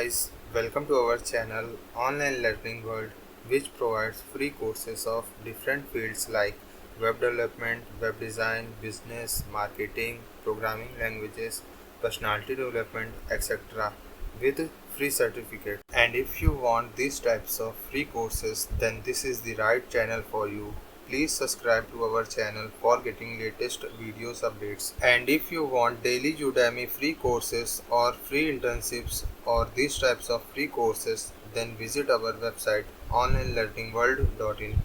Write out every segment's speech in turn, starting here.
guys, welcome to our channel Online Learning World, which provides free courses of different fields like web development, web design, business, marketing, programming languages, personality development, etc. with free certificate. And if you want these types of free courses, then this is the right channel for you. Please subscribe to our channel for getting latest videos updates. And if you want daily Udemy free courses or free internships or these types of free courses, then visit our website onlinelearningworld.in.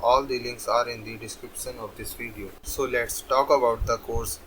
All the links are in the description of this video. So let's talk about the course.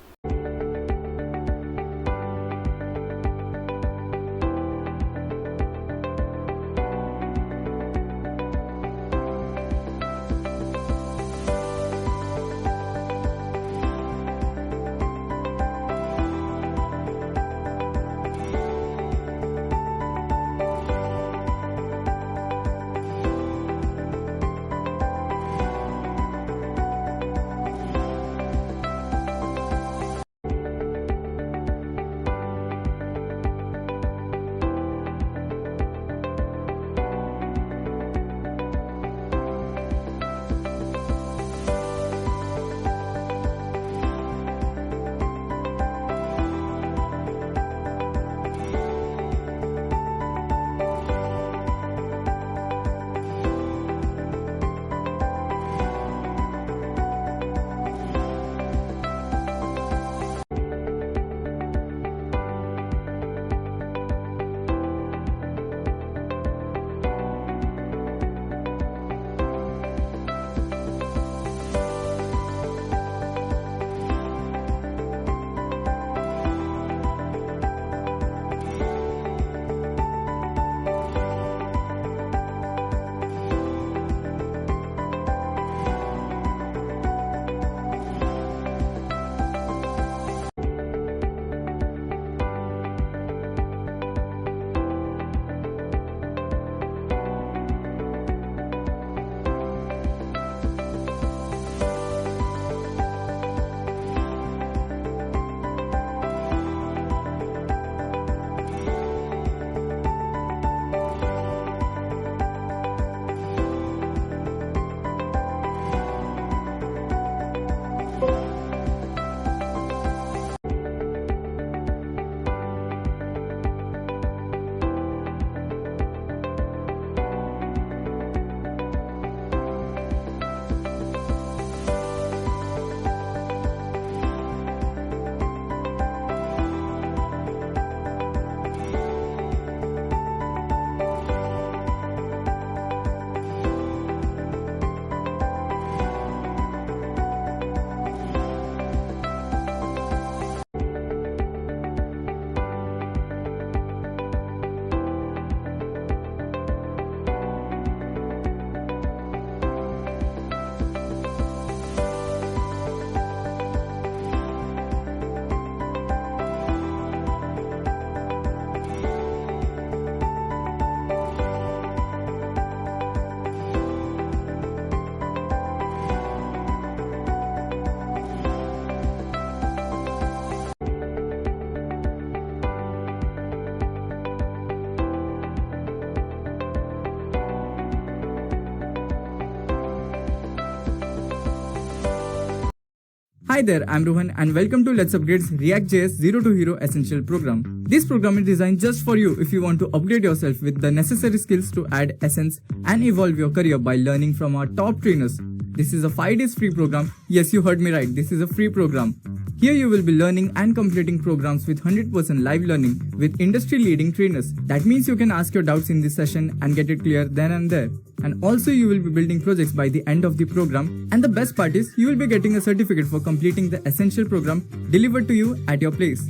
Hi there, I'm Rohan and welcome to Letsupgrade's React.js 0 to Hero Essential program. This program is designed just for you if you want to upgrade yourself with the necessary skills to add essence and evolve your career by learning from our top trainers. This is a 5 days free program. Yes, you heard me right, this is a free program. Here you will be learning and completing programs with 100% live learning with industry leading trainers. That means you can ask your doubts in this session and get it clear then and there. And also you will be building projects by the end of the program, and the best part is you will be getting a certificate for completing the essential program delivered to you at your place.